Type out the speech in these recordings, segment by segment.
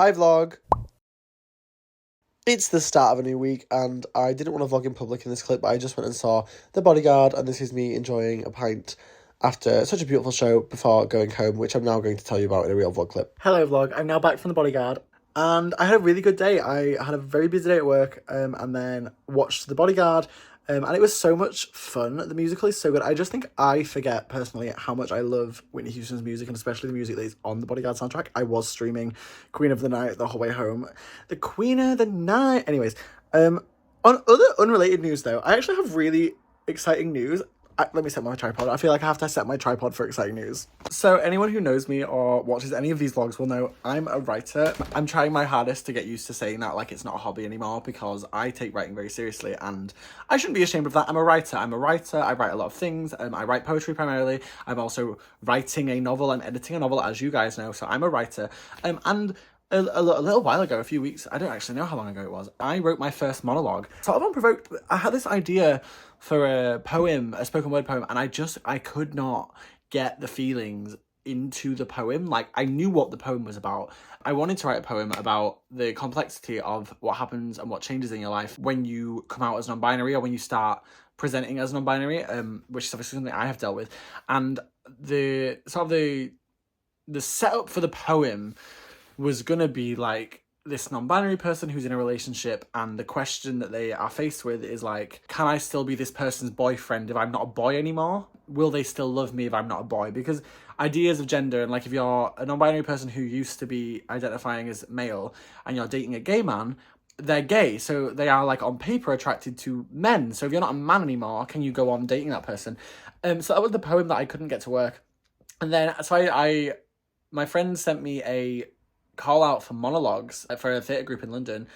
Hi vlog! It's the start of a new week and I didn't want to vlog in public in this clip, but I just went and saw The Bodyguard and this is me enjoying a pint after such a beautiful show before going home, which I'm now going to tell you about in a real vlog clip. Hello vlog, I'm now back from The Bodyguard and I had a really good day. I had a very busy day at work and then watched The Bodyguard and it was so much fun. The musical is so good. I just think I forget personally how much I love Whitney Houston's music and especially the music that is on the Bodyguard soundtrack. I was streaming Queen of the Night the whole way home. The Queen of the Night. Anyways, on other unrelated news though, I actually have really exciting news. Let me set my tripod. I feel like I have to set my tripod for exciting news. So anyone who knows me or watches any of these vlogs will know I'm a writer. I'm trying my hardest to get used to saying that like it's not a hobby anymore because I take writing very seriously and I shouldn't be ashamed of that. I'm a writer. I write a lot of things. I write poetry primarily. I'm also writing a novel. I'm editing a novel, as you guys know. So I'm a writer. And a little while ago, a few weeks, I don't actually know how long ago it was, I wrote my first monologue. Sort of unprovoked, I had this idea for a poem, a spoken word poem, and I could not get the feelings into the poem. Like, I knew what the poem was about. I wanted to write a poem about the complexity of what happens and what changes in your life when you come out as non-binary or when you start presenting as non-binary, which is obviously something I have dealt with. And the setup for the poem was gonna be like this non-binary person who's in a relationship and the question that they are faced with is like, can I still be this person's boyfriend if I'm not a boy anymore? Will they still love me if I'm not a boy? Because ideas of gender, and like if you're a non-binary person who used to be identifying as male and you're dating a gay man, they're gay, so they are like on paper attracted to men. So if you're not a man anymore, can you go on dating that person? So that was the poem that I couldn't get to work. And then so I my friend sent me a call out for monologues for a theatre group in London,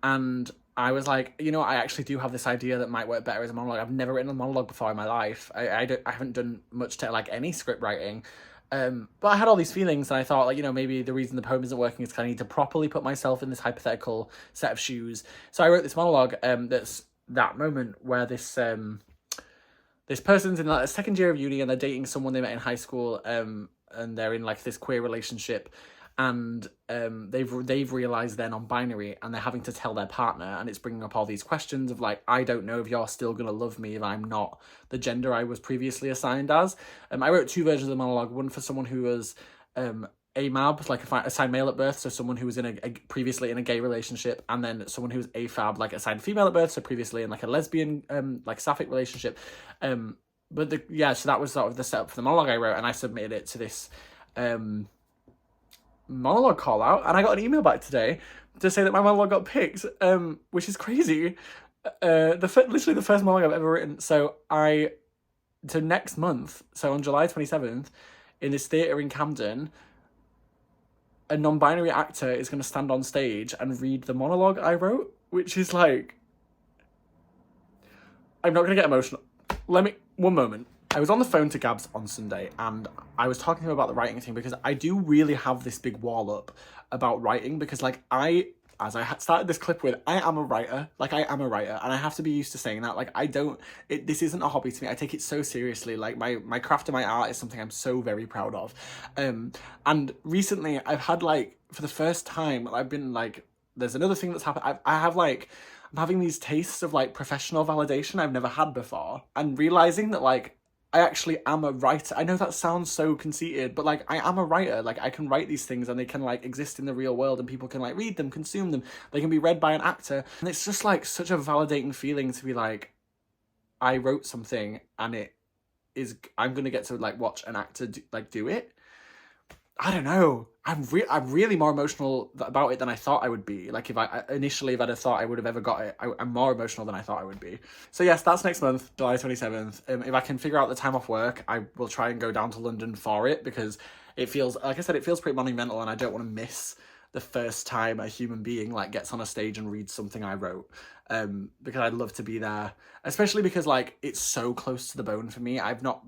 and I was like, you know, I actually do have this idea that might work better as a monologue. I've never written a monologue before in my life. I haven't done much to like any script writing, but I had all these feelings and I thought, like, you know, maybe the reason the poem isn't working is because I need to properly put myself in this hypothetical set of shoes. So I wrote this monologue that's that moment where this person's in like a second year of uni and they're dating someone they met in high school, and they're in like this queer relationship, and they've realized they're non-binary and they're having to tell their partner, and it's bringing up all these questions of like, I don't know if you're still gonna love me if I'm not the gender I was previously assigned as. I wrote two versions of the monologue, one for someone who was AMAB, like assigned male at birth, so someone who was in a previously in a gay relationship, and then someone who was AFAB, like assigned female at birth, so previously in like a lesbian like sapphic relationship. So that was sort of the setup for the monologue I wrote, and I submitted it to this monologue call out, and I got an email back today to say that my monologue got picked, which is crazy. Literally the first monologue I've ever written. So next month, so on July 27th, in this theatre in Camden, a non-binary actor is going to stand on stage and read the monologue I wrote, which is like, I'm not going to get emotional. One moment. I was on the phone to Gabs on Sunday and I was talking to him about the writing thing because I do really have this big wall up about writing because like as I started this clip with, I am a writer. Like, I am a writer and I have to be used to saying that. Like, this isn't a hobby to me. I take it so seriously. Like, my craft and my art is something I'm so very proud of. And recently I've had like, for the first time, I've been like, there's another thing that's happened. I'm having these tastes of like professional validation I've never had before, and realizing that like, I actually am a writer. I know that sounds so conceited, but like, I am a writer. Like, I can write these things and they can like exist in the real world and people can like read them, consume them. They can be read by an actor. And it's just like such a validating feeling to be like, I wrote something and I'm going to get to like watch an actor do it. I don't know. I'm really more emotional about it than I thought I would be. Like, if I'd have thought I would have ever got it, I'm more emotional than I thought I would be. So yes, that's next month, July 27th. If I can figure out the time off work, I will try and go down to London for it because it feels, like I said, it feels pretty monumental and I don't want to miss the first time a human being like gets on a stage and reads something I wrote, because I'd love to be there, especially because like it's so close to the bone for me. I've not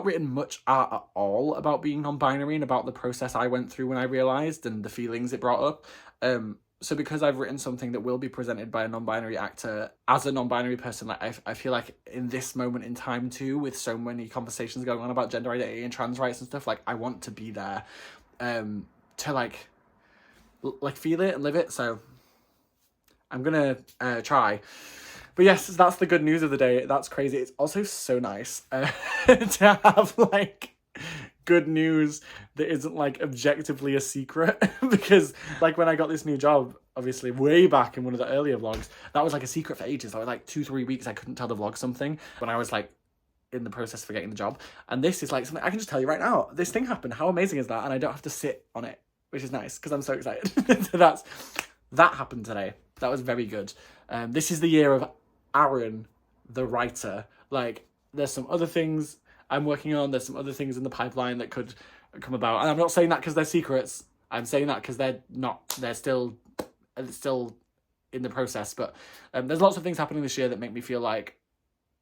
written much art at all about being non-binary and about the process I went through when I realized and the feelings it brought up. So because I've written something that will be presented by a non-binary actor as a non-binary person, like I feel like in this moment in time too, with so many conversations going on about gender identity and trans rights and stuff, like I want to be there to like like feel it and live it. So I'm gonna try. But yes, that's the good news of the day. That's crazy. It's also so nice to have like good news that isn't like objectively a secret because like when I got this new job, obviously way back in one of the earlier vlogs, that was like a secret for ages. I was like 2-3 weeks I couldn't tell the vlog something when I was like in the process of getting the job. And this is like something I can just tell you right now. This thing happened. How amazing is that? And I don't have to sit on it, which is nice because I'm so excited. So that happened today. That was very good. This is the year of Aaron, the writer. Like, there's some other things I'm working on. There's some other things in the pipeline that could come about. And I'm not saying that because they're secrets. I'm saying that because they're not. They're still in the process. But there's lots of things happening this year that make me feel like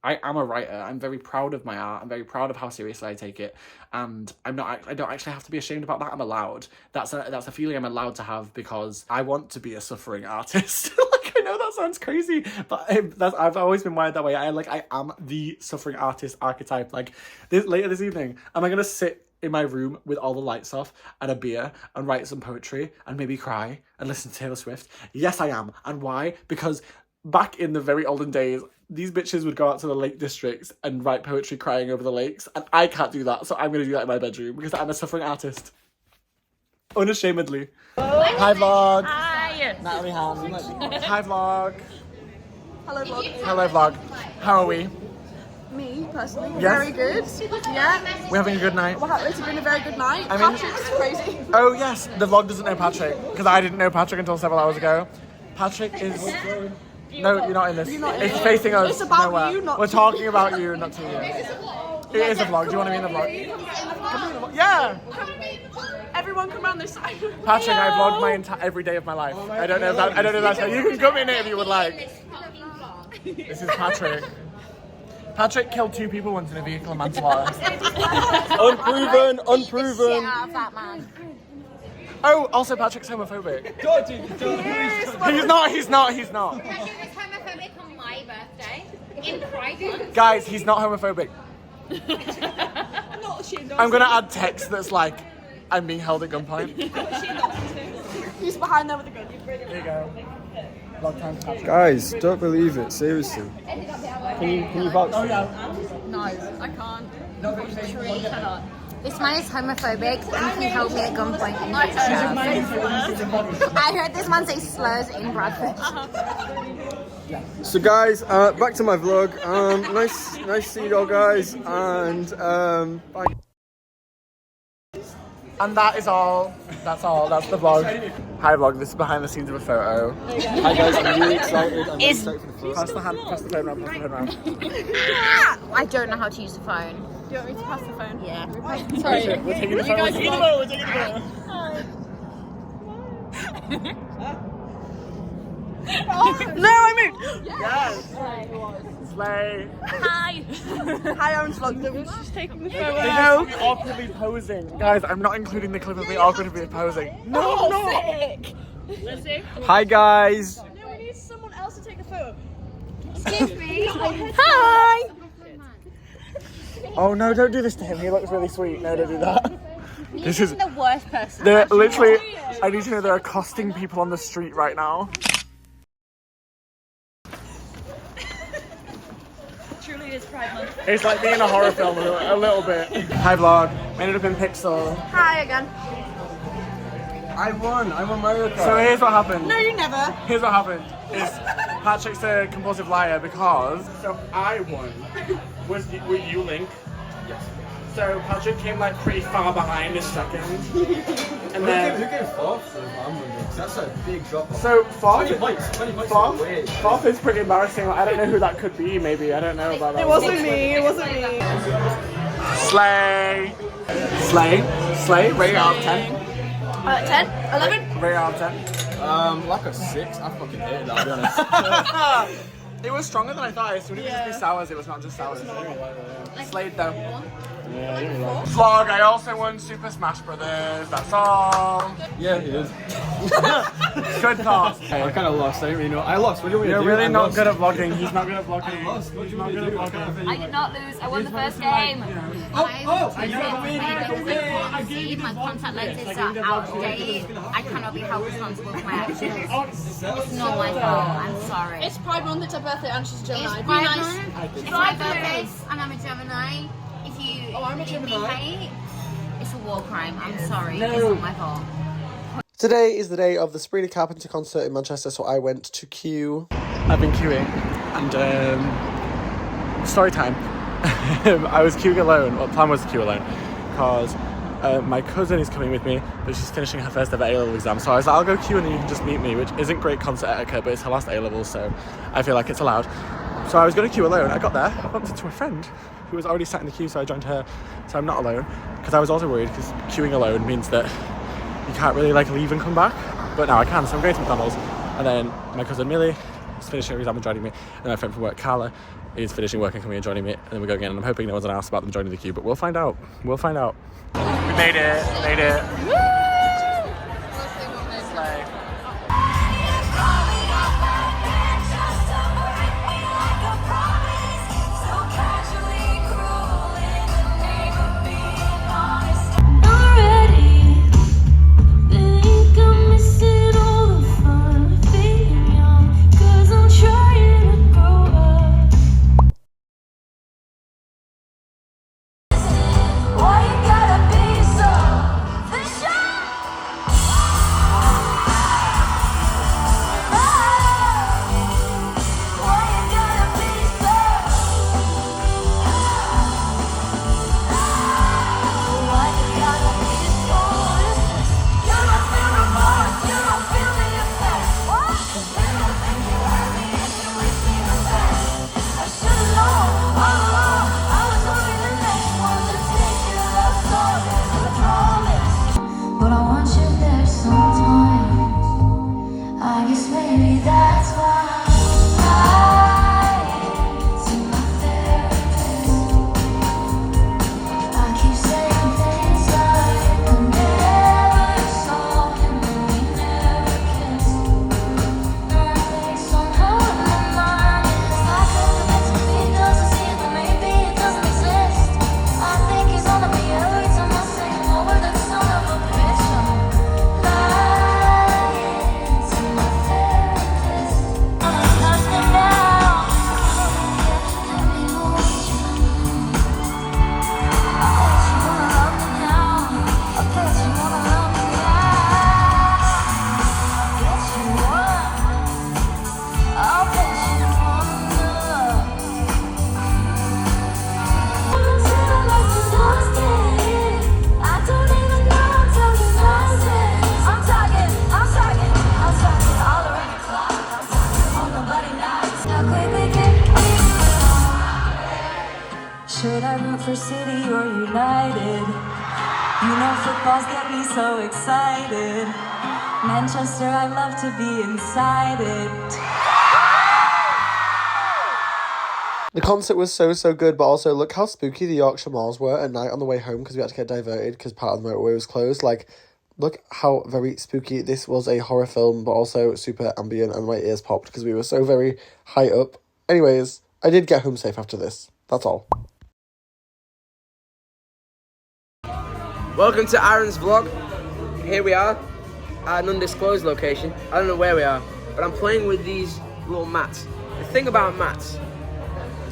I am a writer. I'm very proud of my art. I'm very proud of how seriously I take it. And I don't actually have to be ashamed about that. I'm allowed. That's a feeling I'm allowed to have because I want to be a suffering artist. I know that sounds crazy, but I've always been wired that way. I am the suffering artist archetype. Like later this evening, am I gonna sit in my room with all the lights off and a beer and write some poetry and maybe cry and listen to Taylor Swift? Yes, I am. And why? Because back in the very olden days, these bitches would go out to the Lake Districts and write poetry crying over the lakes, and I can't do that, so I'm gonna do that in my bedroom because I'm a suffering artist. Unashamedly. Hi vlog. Hi. Natalie Ham. Hi vlog. Hello, vlog. Hello vlog. How are we? Me, personally, Yes. very good. Yeah, We're having a good night. it's been a very good night. I mean- Patrick's crazy. Oh yes, the vlog doesn't know Patrick because I didn't know Patrick until several hours ago. Patrick is. No, you're not in this. It's facing us. It's about nowhere. you, not We're to talking about you, not to you. It is a vlog. Do you want to be in the vlog? Yeah. Everyone come around this side. Patrick, I vlogged my every day of my life. I don't know if that's how you can come in it if you would like. This is Patrick. Patrick killed 2 people once in a vehicle manslaughter. Unproven. Out of that man. Oh, also Patrick's homophobic. He's not. He was homophobic on my birthday in private. Guys, he's not homophobic. I'm not ashamed of I'm gonna add text that's like, I'm being held at gunpoint. He's behind there with a gun. There you go. Vlog time for Patrick. Guys, don't believe it. Seriously. Can you vouch? Oh yeah. No, I can't. Truly cannot. This man is homophobic and he held me at gunpoint in picture. I heard this man say slurs in Bradford. So guys, back to my vlog. Nice to see you all guys, and bye. And that is all. That's all. That's the vlog. Hi vlog. This is behind the scenes of a photo. Hi guys, I'm really excited. I'm really excited for the first. Pass the phone around. Pass the phone around. I don't know how to use the phone. Do you want me to pass the phone? Yeah. Sorry. We're taking the phone. We're taking the phone. No, I moved. Yes. Slay. Hi. Hi, Aaron's vlog. We're just taking the phone. They just be awkwardly posing. Guys, I'm not including the clip of me awkwardly posing. No, no. Sick. Hi guys. No, we need someone else to take a photo. Excuse me. Hi. Oh no, don't do this to him. He looks really sweet. No, don't do that. This is. the worst person. They're literally. I need to know they're accosting people on the street right now. Truly is Pride Month. It's like being in a horror film a little bit. Hi vlog. We ended up in Pixel. Hi again. I won America. So here's what happened. No, you never. Here's what happened. Is Patrick's a compulsive liar because so I won. Were you Link? Yes. So Patrick came like pretty far behind this second, and Who then came fourth? That's a big drop off. so fourth. 20 points. Wait. Fourth is pretty embarrassing. Like, I don't know who that could be. Maybe I don't know about that. It wasn't me. It wasn't me. Slay. Rate out of 10. 10, 11. Rate out of 10. Like a 6. I fucking hated that, I'll be honest. It was stronger than I thought. As soon as it was just be sours, it was not just sours. Slayed though. Vlog, I also won Super Smash Brothers, that's all. Yeah, he is. Good thoughts. I kind of lost. I didn't really know. I lost. What do you want me to You're do? really I not lost. good at vlogging. He's not good at vlogging. What do you want me to do? I did not lose. I won the first game. My contact lenses are out of date. I cannot be held responsible for my actions. It's not my fault. I'm sorry. It's Pride Month, it's her birthday, and she's a Gemini. It's Be Pride nice. Month. It's my birthday, and I'm a Gemini. If you I'm a give me Gemini. hate, it's a war crime. I'm sorry. It's not my fault. Today is the day of the Sabrina Carpenter concert in Manchester, so I went to queue. I've been queuing, and story time. I was queuing alone. Well, plan was to queue alone because my cousin is coming with me, but she's finishing her first ever A-level exam. So I was like, I'll go queue and then you can just meet me, which isn't great concert etiquette, but it's her last A-level, so I feel like it's allowed. So I was going to queue alone. I got there, I bumped into a friend who was already sat in the queue, so I joined her. So I'm not alone, because I was also worried, because queuing alone means that you can't really like leave and come back, but now I can. So I'm going to McDonald's, and then my cousin Millie is finishing her exam and joining me, and my friend from work Carla is finishing work and coming and joining me, and then we go again. And I'm hoping no one's gonna ask about them joining the queue, but we'll find out. We'll find out. We made it. Slay. Should I root for City or United? You know footballs get me so excited. Manchester, I love to be inside it. The concert was so good, but also look how spooky the Yorkshire Moors were at night on the way home because we had to get diverted because part of the motorway was closed. Like, look how very spooky. This was a horror film, but also super ambient, and my ears popped because we were so very high up. Anyways, I did get home safe after this. That's all. Welcome to Aaron's vlog. Here we are at an undisclosed location. I don't know where we are, but I'm playing with these little mats. The thing about mats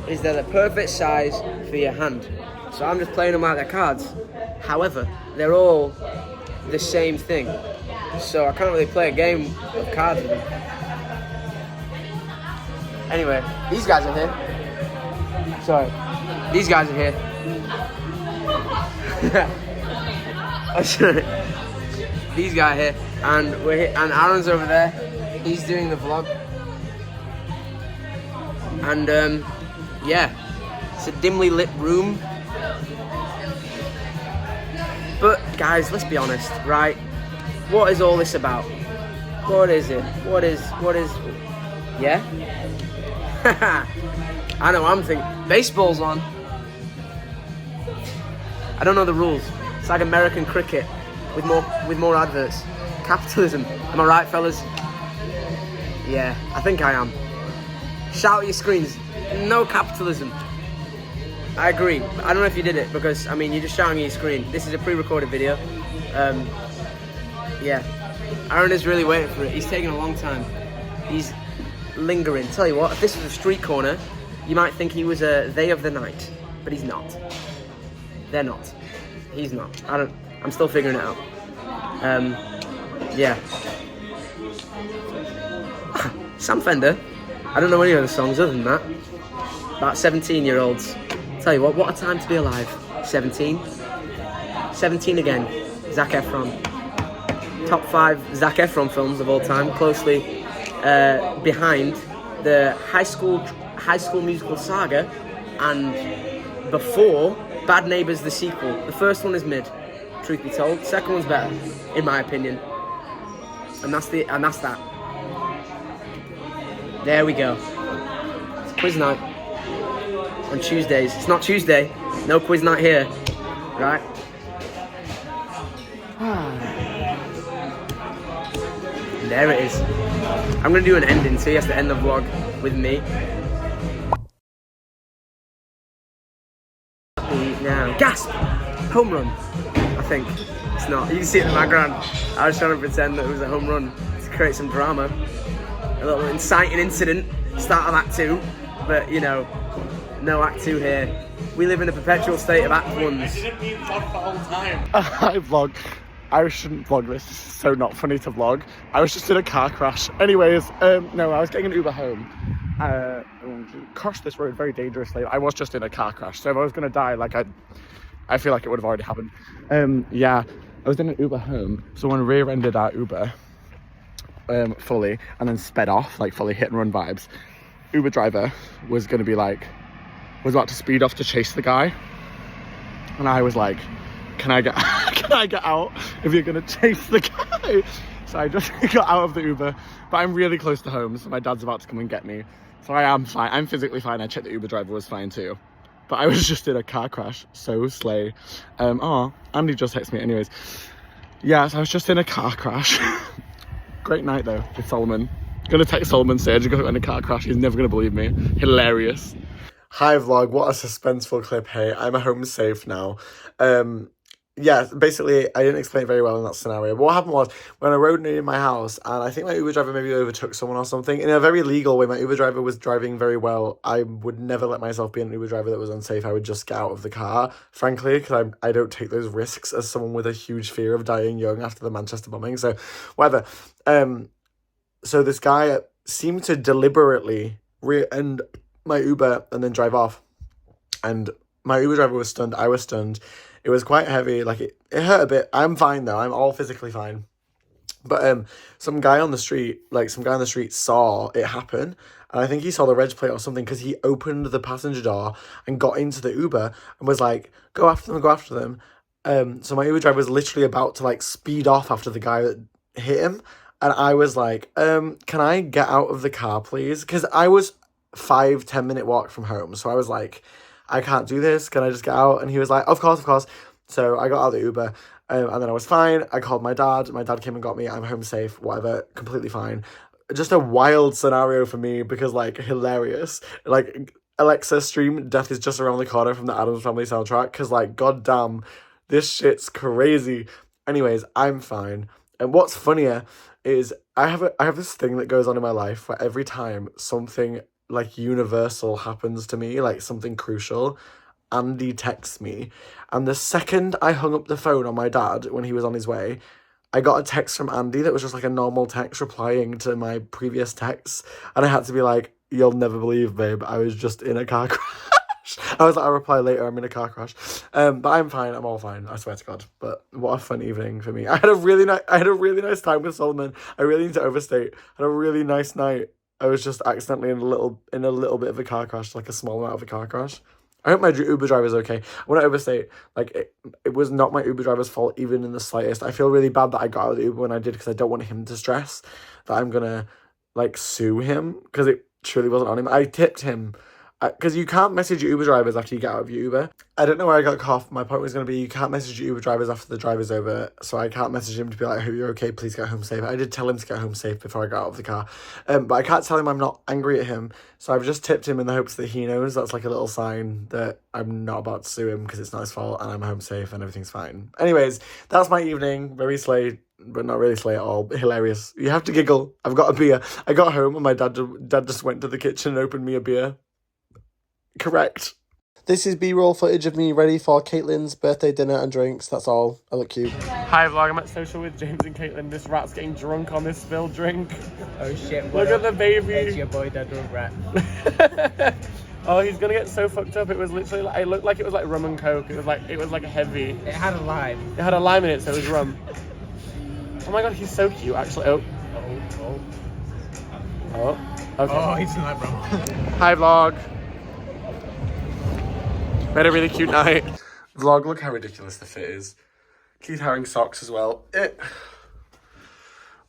is they're the perfect size for your hand. So I'm just playing them like they're cards. However, they're all the same thing. So I can't really play a game of cards with them. Anyway, these guys are here. Sorry. These guys are here. These guys here, and we're here, and Aaron's over there. He's doing the vlog, and yeah, it's a dimly lit room. But guys, let's be honest, right? What is all this about? What is it? What is? Yeah. I know. I'm thinking baseball's on. I don't know the rules. It's like American cricket with more adverts. Capitalism. Am I right, fellas? Yeah, I think I am. Shout at your screens. No capitalism. I agree. I don't know if you did it because, I mean, you're just shouting at your screen. This is a pre-recorded video. Yeah. Aaron is really waiting for it. He's taking a long time. He's lingering. Tell you what, if this was a street corner, you might think he was a they of the night. But he's not. They're not. He's not. I'm still figuring it out. Yeah. Sam Fender. I don't know any other songs other than that. About 17-year-olds. Tell you what a time to be alive. 17. 17 again. Zac Efron. Top 5 Zac Efron films of all time. Closely behind the High School Musical saga and before Bad Neighbours the sequel. The first one is mid, truth be told. The second one's better, in my opinion. And that's that. There we go. It's quiz night on Tuesdays. It's not Tuesday. No quiz night here, right? And there it is. I'm gonna do an ending, so he has to end the vlog with me. Now, gasp! Home run. I think it's not. You can see it in the background. I was trying to pretend that it was a home run to create some drama. A little inciting incident, start of Act 2, but you know, no Act 2 here. We live in a perpetual state of Act 1s. I didn't mean vlog the whole time. I vlog. I shouldn't vlog this. This is so not funny to vlog. I was just in a car crash. Anyways, no, I was getting an Uber home. Crashed this road very dangerously. I was just in a car crash, so if I was gonna die, like I feel like it would have already happened. Yeah, I was in an Uber home. Someone rear-ended our Uber. Fully, and then sped off, like fully hit and run vibes. Uber driver was about to speed off to chase the guy, and I was like, can I get out if you're gonna chase the guy? So I just got out of the Uber, but I'm really close to home, so my dad's about to come and get me, so I am fine. I'm physically fine. I checked the Uber driver was fine too, but I was just in a car crash, so slay. Andy just texted me. Anyways, yeah, so I was just in a car crash. Great night though with Solomon. Gonna text Solomon, say I just got in a car crash. He's never gonna believe me. Hilarious. Hi vlog, what a suspenseful clip. Hey, I'm home safe now. Yeah, basically I didn't explain it very well in that scenario. But what happened was when I rode near my house and I think my Uber driver maybe overtook someone or something. In a very legal way, my Uber driver was driving very well. I would never let myself be an Uber driver that was unsafe. I would just get out of the car, frankly, because I don't take those risks as someone with a huge fear of dying young after the Manchester bombing. So whatever. So this guy seemed to deliberately rear-end my Uber and then drive off. And my Uber driver was stunned. I was stunned. It was quite heavy. Like it hurt a bit. I'm fine though. I'm all physically fine. But some guy on the street saw it happen. And I think he saw the reg plate or something because he opened the passenger door and got into the Uber and was like, go after them. So my Uber driver was literally about to like speed off after the guy that hit him. And I was like, can I get out of the car, please? Because I was 5-10 minute walk from home. So I was like, I can't do this. Can I just get out? And he was like, of course. So I got out of the Uber and then I was fine. I called my dad. My dad came and got me. I'm home safe, whatever, completely fine. Just a wild scenario for me because like hilarious. Like Alexa, stream Death is Just Around the Corner from the Addams Family soundtrack because like, goddamn, this shit's crazy. Anyways, I'm fine. And what's funnier is I have this thing that goes on in my life where every time something like universal happens to me, like something crucial, Andy texts me. And the second I hung up the phone on my dad when he was on his way, I got a text from Andy that was just like a normal text replying to my previous texts. And I had to be like, you'll never believe, babe, I was just in a car crash. I was like, I'll reply later, I'm in a car crash. But I'm fine, I'm all fine, I swear to God. But what a fun evening for me. I had a really nice time with Solomon. I really need to overstate. I had a really nice night. I was just accidentally in a little bit of a car crash, like a small amount of a car crash. I hope my Uber driver's okay. I want to overstate, like, it was not my Uber driver's fault, even in the slightest. I feel really bad that I got out of the Uber when I did, because I don't want him to stress that I'm gonna, like, sue him, because it truly wasn't on him. I tipped him, because you can't message your Uber drivers after you get out of your Uber. I don't know where I got cut off. My point was going to be you can't message your Uber drivers after the drive is over, so I can't message him to be like, "I hope you're okay, please get home safe." I did tell him to get home safe before I got out of the car, but I can't tell him I'm not angry at him, so I've just tipped him in the hopes that he knows that's like a little sign that I'm not about to sue him because it's not his fault and I'm home safe and everything's fine. Anyways, that's my evening. Very slay, but not really slay at all. Hilarious. You have to giggle. I've got a beer. I got home and my dad just went to the kitchen and opened me a beer. Correct. This is B-roll footage of me ready for Caitlin's birthday dinner and drinks. That's all. I look cute. Hi vlog, I'm at social with James and Caitlin. This rat's getting drunk on this spilled drink. Oh shit. Look at the baby. It's your boy, Dad Rat. Oh, he's gonna get so fucked up. It was literally like, it looked like it was like rum and coke. It was like heavy. It had a lime. It had a lime in it, so it was rum. Oh my god, he's so cute actually. Oh. Okay. Oh, he's not rum. Hi vlog. We had a really cute night. Vlog, look how ridiculous the fit is. Keith Haring socks as well.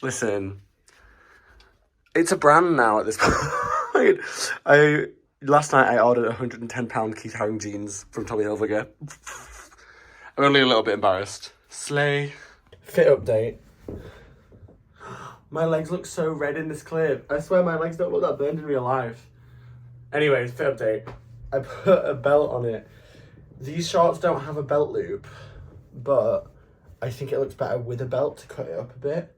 Listen, it's a brand now at this point. Last night I ordered £110 Keith Haring jeans from Tommy Hilfiger. I'm only a little bit embarrassed. Slay. Fit update. My legs look so red in this clip. I swear my legs don't look that burned in real life. Anyways, fit update. I put a belt on it. These shorts don't have a belt loop, but I think it looks better with a belt to cut it up a bit.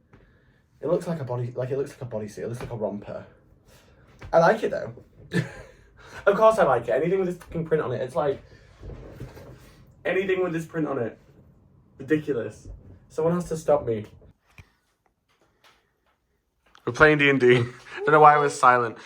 It looks like a body, it looks like a bodysuit. It looks like a romper. I like it though. Of course I like it. Anything with this fucking print on it, it's like anything with this print on it. Ridiculous. Someone has to stop me. We're playing D&D. Don't know why I was silent.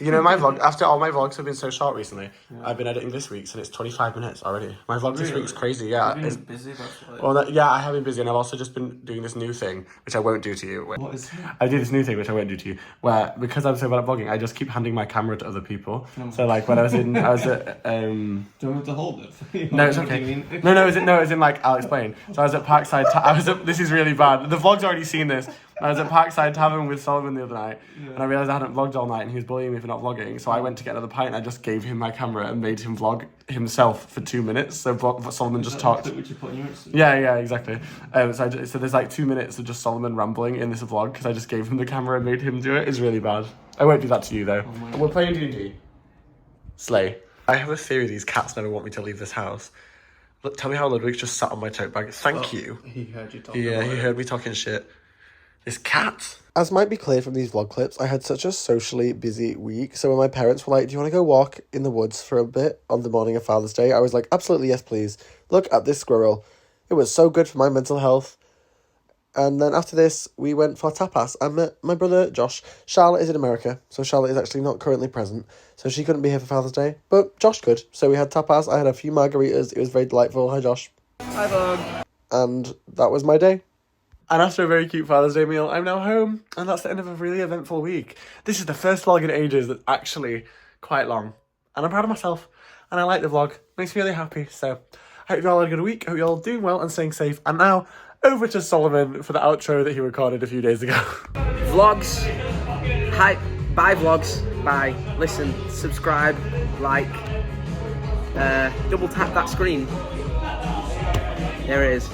You know, my vlog, after all my vlogs have been so short recently, I've been editing this week's and it's 25 minutes already. My vlog this week's crazy, yeah. You've been busy, that's Well, yeah, I have been busy and I've also just been doing this new thing, which I won't do to you. What is it? I do this new thing, which I won't do to you, where, because I'm so bad at vlogging, I just keep handing my camera to other people. So, like, when I was at, Do you want me to hold it? No, it's okay. No, it's in like, I'll explain. So I was at Parkside, this is really bad. The vlog's already seen this. I was at Parkside Tavern with Solomon the other night, and I realised I hadn't vlogged all night, and he was bullying me for not vlogging, so I went to get another pint, and I just gave him my camera and made him vlog himself for 2 minutes, so Solomon just talked. Which you put on your Instagram? Yeah, exactly. So there's like 2 minutes of just Solomon rambling in this vlog, because I just gave him the camera and made him do it. It's really bad. I won't do that to you, though. We're playing D&D. Slay. I have a theory these cats never want me to leave this house. Look, tell me how Ludwig's just sat on my tote bag. Thank you. He heard you talking. Yeah, he heard me talking shit. This cat. As might be clear from these vlog clips, I had such a socially busy week. So when my parents were like, "Do you want to go walk in the woods for a bit on the morning of Father's Day?" I was like, "Absolutely, yes, please. Look at this squirrel. It was so good for my mental health." And then after this, we went for tapas. I met my brother, Josh. Charlotte is in America, so Charlotte is actually not currently present. So she couldn't be here for Father's Day, but Josh could. So we had tapas. I had a few margaritas. It was very delightful. Hi, Josh. Hi, vlog. And that was my day. And after a very cute Father's Day meal, I'm now home. And that's the end of a really eventful week. This is the first vlog in ages that's actually quite long. And I'm proud of myself. And I like the vlog. Makes me really happy. So I hope you all had a good week. I hope you're all doing well and staying safe. And now, over to Solomon for the outro that he recorded a few days ago. Vlogs. Hi. Bye, vlogs. Bye. Listen, subscribe, like, double tap that screen. There it is.